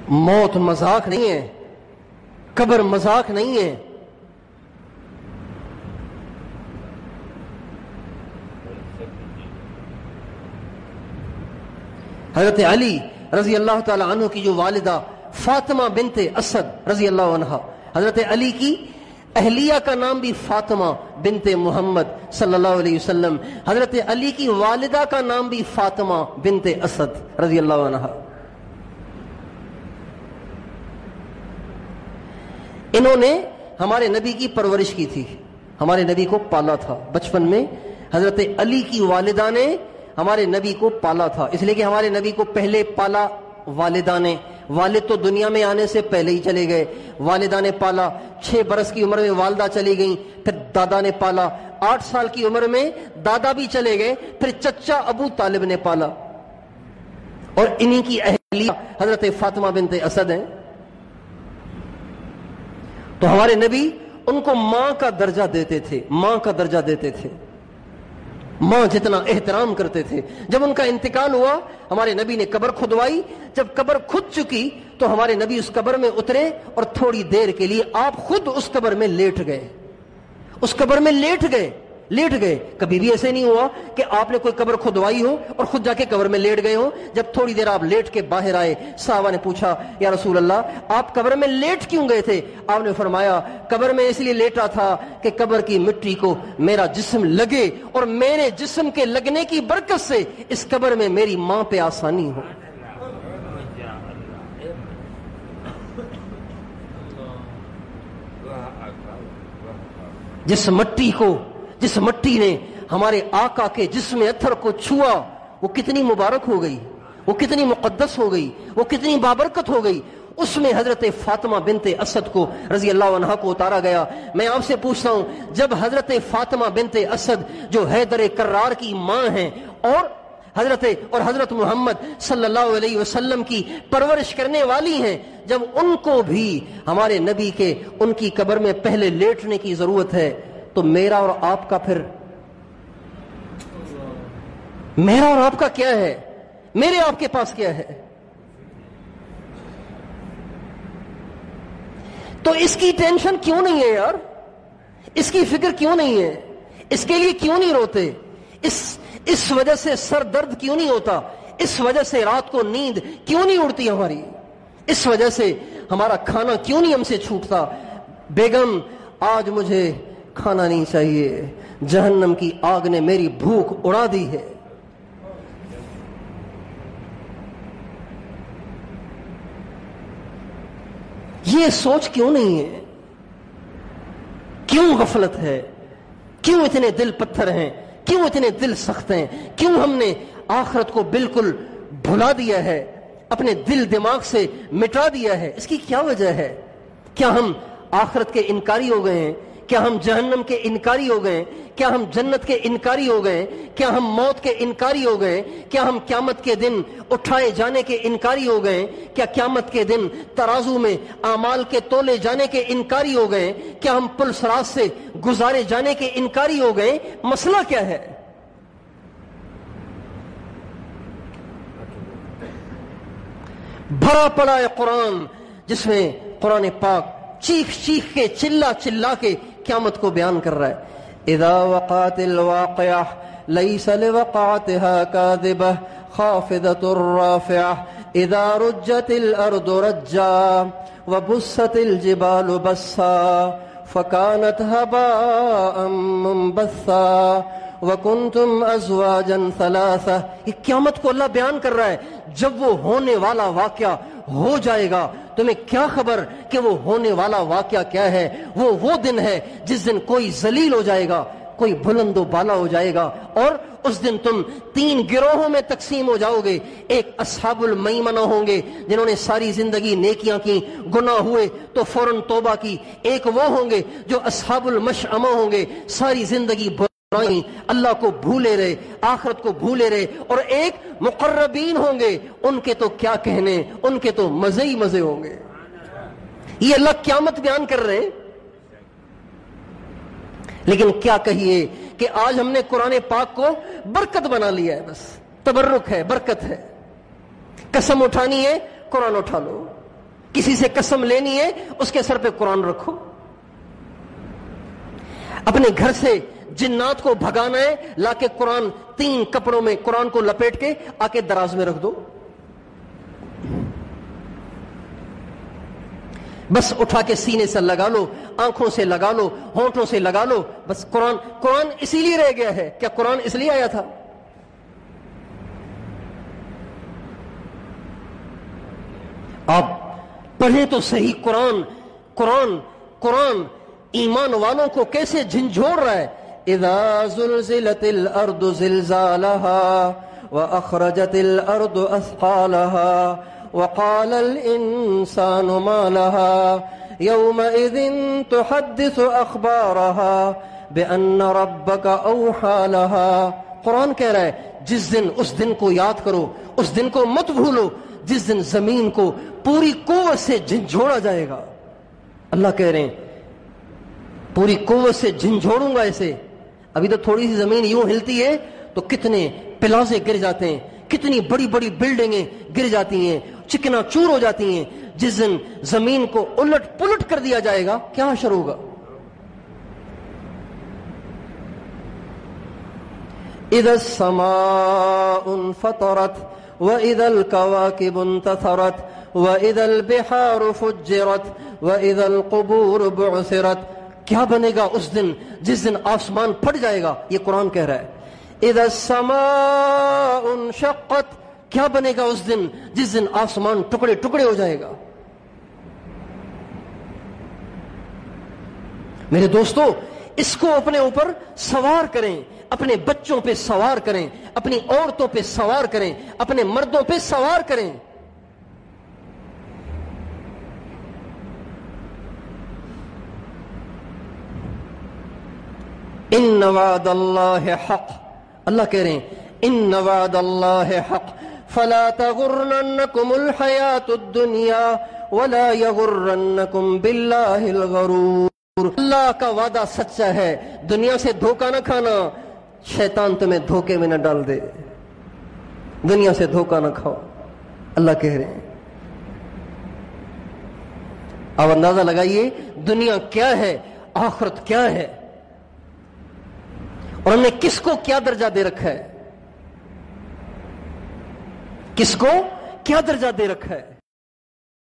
موت مذاق نہیں ہے، قبر مذاق نہیں ہے۔ حضرت علی رضی اللہ تعالی عنہ کی جو والدہ فاطمہ بنت اسد رضی اللہ عنہ، حضرت علی کی اہلیہ کا نام بھی فاطمہ بنت محمد صلی اللہ علیہ وسلم، حضرت علی کی والدہ کا نام بھی فاطمہ بنت اسد رضی اللہ عنہ۔ انہوں نے ہمارے نبی کی پرورش کی تھی، ہمارے نبی کو پالا تھا بچپن میں۔ حضرت علی کی والدہ نے ہمارے نبی کو پالا تھا، اس لیے کہ ہمارے نبی کو پہلے پالا والدہ نے، والد تو دنیا میں آنے سے پہلے ہی چلے گئے، والدہ نے پالا۔ 6 برس کی عمر میں والدہ چلی گئیں، پھر دادا نے پالا۔ 8 سال کی عمر میں دادا بھی چلے گئے، پھر چچا ابو طالب نے پالا، اور انہی کی اہلیہ حضرت فاطمہ بنت اسد ہیں۔ تو ہمارے نبی ان کو ماں کا درجہ دیتے تھے، ماں کا درجہ دیتے تھے، ماں جتنا احترام کرتے تھے۔ جب ان کا انتقال ہوا، ہمارے نبی نے قبر کھدوائی۔ جب قبر کھد چکی تو ہمارے نبی اس قبر میں اترے، اور تھوڑی دیر کے لیے آپ خود اس قبر میں لیٹ گئے، اس قبر میں لیٹ گئے۔ کبھی بھی ایسے نہیں ہوا کہ آپ نے کوئی قبر کھدوائی ہو اور خود جا کے قبر میں لیٹ گئے ہو۔ جب تھوڑی دیر آپ لیٹ کے باہر آئے، صحابہ نے پوچھا یا رسول اللہ آپ قبر میں لیٹ کیوں گئے تھے؟ آپ نے فرمایا قبر میں اس لیے لیٹا تھا کہ قبر کی مٹی کو میرا جسم لگے، اور میرے جسم کے لگنے کی برکت سے اس قبر میں میری ماں پہ آسانی ہو۔ جس مٹی نے ہمارے آقا کے جسم اطہر کو چھوا، وہ کتنی مبارک ہو گئی، وہ کتنی مقدس ہو گئی، وہ کتنی بابرکت ہو گئی۔ اس میں حضرت فاطمہ بنت اسد کو رضی اللہ عنہ کو اتارا گیا۔ میں آپ سے پوچھتا ہوں، جب حضرت فاطمہ بنت اسد جو حیدر کرار کی ماں ہیں اور حضرت محمد صلی اللہ علیہ وسلم کی پرورش کرنے والی ہیں، جب ان کو بھی ہمارے نبی کے ان کی قبر میں پہلے لیٹنے کی ضرورت ہے، تو میرا اور آپ کا پھر میرا اور آپ کا کیا ہے؟ میرے آپ کے پاس کیا ہے؟ تو اس کی ٹینشن کیوں نہیں ہے یار؟ اس کی فکر کیوں نہیں ہے؟ اس کے لیے کیوں نہیں روتے؟ اس وجہ سے سر درد کیوں نہیں ہوتا؟ اس وجہ سے رات کو نیند کیوں نہیں اڑتی ہماری؟ اس وجہ سے ہمارا کھانا کیوں نہیں ہم سے چھوٹتا؟ بیگم آج مجھے کھانا نہیں چاہیے، جہنم کی آگ نے میری بھوک اڑا دی ہے۔ یہ سوچ کیوں نہیں ہے؟ کیوں غفلت ہے؟ کیوں اتنے دل پتھر ہیں؟ کیوں اتنے دل سخت ہیں؟ کیوں ہم نے آخرت کو بالکل بھلا دیا ہے، اپنے دل دماغ سے مٹا دیا ہے؟ اس کی کیا وجہ ہے؟ کیا ہم آخرت کے انکاری ہو گئے ہیں؟ کیا ہم جہنم کے انکاری ہو گئے؟ کیا ہم جنت کے انکاری ہو گئے؟ کیا ہم موت کے انکاری ہو گئے؟ کیا ہم قیامت کے دن اٹھائے جانے کے انکاری ہو گئے؟ کیا قیامت کے دن ترازو میں اعمال کے تولے جانے کے انکاری ہو گئے؟ کیا ہم پل صراط سے گزارے جانے کے انکاری ہو گئے؟ مسئلہ کیا ہے؟ بھرا پڑا ہے قرآن، جس میں قرآن پاک چیخ کے چلا کے قیامت کو بیان کر رہا ہے۔ اذا وقعت الواقعہ لیس لوقعتها کاذبہ خافضۃ رافعہ اذا رجت الارض رجا وبست الجبال بسا فكانت هباء منبثا وکنتم ازواجا ثلاثہ۔ یہ قیامت کو اللہ بیان کر رہا ہے۔ جب وہ ہونے والا واقعہ ہو جائے گا، تمہیں کیا خبر کہ وہ ہونے والا واقعہ کیا ہے؟ وہ دن ہے جس دن کوئی ذلیل ہو جائے گا، کوئی بلند و بالا ہو جائے گا، اور اس دن تم 3 گروہوں میں تقسیم ہو جاؤ گے۔ ایک اصحاب المیمنہ ہوں گے جنہوں نے ساری زندگی نیکیاں کی، گناہ ہوئے تو فوراً توبہ کی۔ ایک وہ ہوں گے جو اصحاب المشأمہ ہوں گے، ساری زندگی اللہ کو بھولے رہے، آخرت کو بھولے رہے۔ اور ایک مقربین ہوں گے، ان کے تو کیا کہنے، ان کے تو مزے ہی مزے ہوں گے۔ یہ اللہ قیامت بیان کر رہے ہیں۔ لیکن کیا کہیے کہ آج ہم نے قرآن پاک کو برکت بنا لیا ہے، بس تبرک ہے، برکت ہے۔ قسم اٹھانی ہے، قرآن اٹھا لو۔ کسی سے قسم لینی ہے اس کے سر پہ قرآن رکھو. اپنے گھر سے جنات کو بھگانا ہے، لا کے قرآن 3 کپڑوں میں قرآن کو لپیٹ کے آ کے دراز میں رکھ دو. بس اٹھا کے سینے سے لگا لو، آنکھوں سے لگا لو، ہونٹوں سے لگا لو. بس قرآن اسی لیے رہ گیا ہے. کیا قرآن اس لیے آیا تھا؟ آپ پڑھیں تو صحیح. قرآن ایمان والوں کو کیسے جھنجھوڑ رہا ہے. اذا زلزلت الارض زلزالها واخرجت الارض اثقالها وقال الانسان ما لها يومئذ تحدث اخبارها بان ربك اوحى لها. قرآن کہہ رہا ہے جس دن، اس دن کو یاد کرو، اس دن کو مت بھولو جس دن زمین کو پوری قوت سے جھنجھوڑا جائے گا. اللہ کہہ رہے ہیں پوری قوت سے جھنجھوڑوں گا اسے. ابھی تو تھوڑی سی زمین یوں ہلتی ہے تو کتنے پلازے گر جاتے ہیں، کتنی بڑی بڑی بلڈنگیں گر جاتی ہیں، چکنا چور ہو جاتی ہیں. جس دن زمین کو الٹ پلٹ کر دیا جائے گا کیا حشر ہوگا. اذا السماء انفطرت واذا الكواكب انتثرت واذا البحار فجرت واذا القبور بعثرت. کیا بنے گا اس دن جس دن آسمان پھٹ جائے گا. یہ قرآن کہہ رہا ہے. اذا السماء انشقت. کیا بنے گا اس دن جس دن آسمان ٹکڑے ٹکڑے ہو جائے گا. میرے دوستو، اس کو اپنے اوپر سوار کریں، اپنے بچوں پہ سوار کریں، اپنی عورتوں پہ سوار کریں، اپنے مردوں پہ سوار کریں. ان وعد اللہ حق. اللہ کہہ رہے ہیں ان وعد اللہ حق فلا تغرنکم الحیات الدنیا ولا یغرنکم باللہ الغرور. اللہ کا وعدہ سچا ہے، دنیا سے دھوکہ نہ کھانا، شیطان تمہیں دھوکے میں نہ ڈال دے. دنیا سے دھوکہ نہ کھاؤ. اللہ کہہ رہے ہیں. اب اندازہ لگائیے دنیا کیا ہے، آخرت کیا ہے، اور ہم نے کس کو کیا درجہ دے رکھا ہے، کس کو کیا درجہ دے رکھا ہے.